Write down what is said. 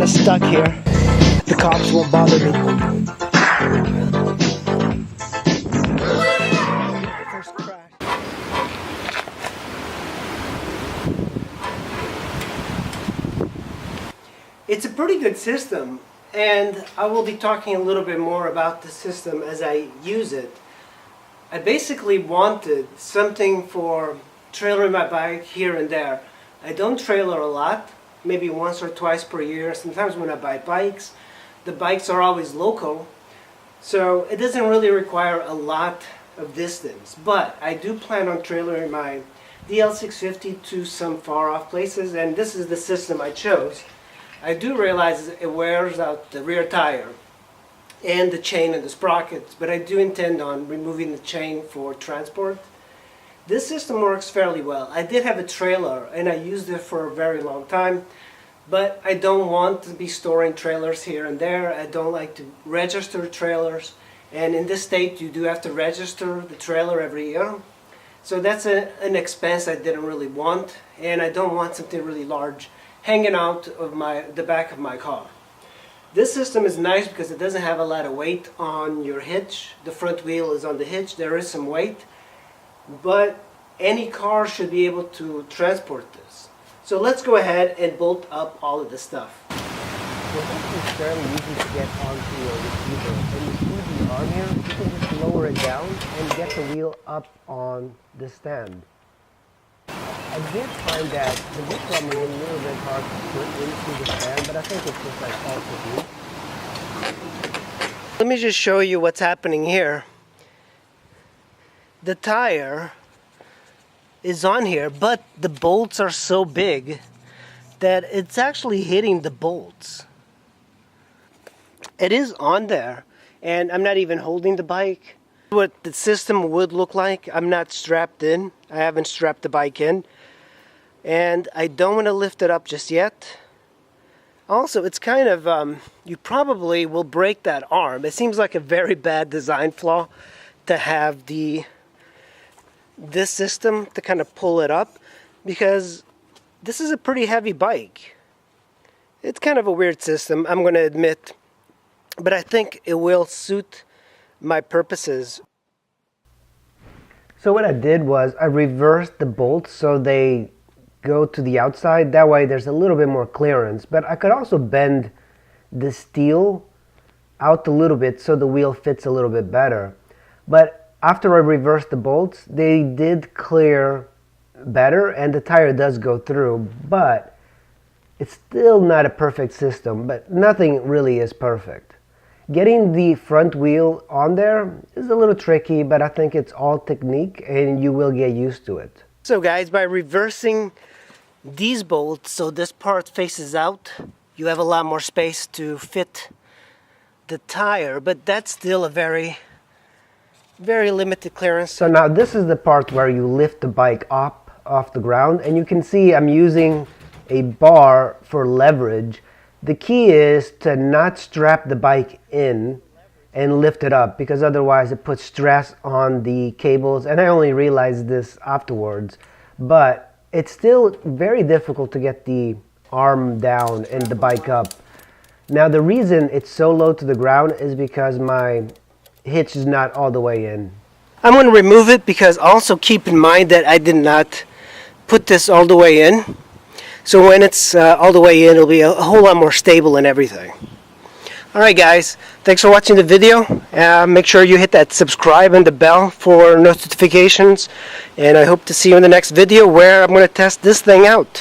kind of stuck here. The cops won't bother me. First crash. It's a pretty good system, and I will be talking a little bit more about the system as I use it. I basically wanted something for trailering my bike here and there. I don't trailer a lot, maybe once or twice per year. Sometimes when I buy bikes, the bikes are always local, so it doesn't really require a lot of distance. But I do plan on trailering my DL650 to some far off places, and this is the system I chose. I do realize it wears out the rear tire and the chain and the sprockets, but I do intend on removing the chain for transport. This system works fairly well. I did have a trailer and I used it for a very long time, but I don't want to be storing trailers here and there. I don't like to register trailers, and in this state you do have to register the trailer every year. So that's an expense I didn't really want, and I don't want something really large hanging out of the back of my car. This system is nice because it doesn't have a lot of weight on your hitch. The front wheel is on the hitch. There is some weight, but any car should be able to transport this. So let's go ahead and bolt up all of this stuff. Well, this is fairly easy to get onto your receiver. When you see the arm here, you can just lower it down and get the wheel up on the stand. I did find that the wheel arm is a little bit hard to put into the stand, but I think it's just like all technique. Let me just show you what's happening here. The tire is on here, but the bolts are so big that it's actually hitting the bolts. It is on there, and I'm not even holding the bike. What the system would look like, I'm not strapped in. I haven't strapped the bike in, and I don't want to lift it up just yet. Also, it's kind of, you probably will break that arm. It seems like a very bad design flaw to have this system to kind of pull it up, because this is a pretty heavy bike. It's kind of a weird system, I'm going to admit, but I think it will suit my purposes. So what I did was I reversed the bolts so they go to the outside. That way there's a little bit more clearance, but I could also bend the steel out a little bit so the wheel fits a little bit better. But after I reversed the bolts, they did clear better and the tire does go through, but it's still not a perfect system, but nothing really is perfect. Getting the front wheel on there is a little tricky, but I think it's all technique and you will get used to it. So guys, by reversing these bolts so this part faces out, you have a lot more space to fit the tire, but that's still a very limited clearance. So now this is the part where you lift the bike up off the ground, and you can see I'm using a bar for leverage. The key is to not strap the bike in and lift it up, because otherwise it puts stress on the cables, and I only realized this afterwards, but it's still very difficult to get the arm down and the bike up. Now the reason it's so low to the ground is because my hitch is not all the way in. I'm going to remove it, because also keep in mind that I did not put this all the way in. So when it's all the way in, it'll be a whole lot more stable and everything. Alright guys, thanks for watching the video. Make sure you hit that subscribe and the bell for notifications. And I hope to see you in the next video where I'm going to test this thing out.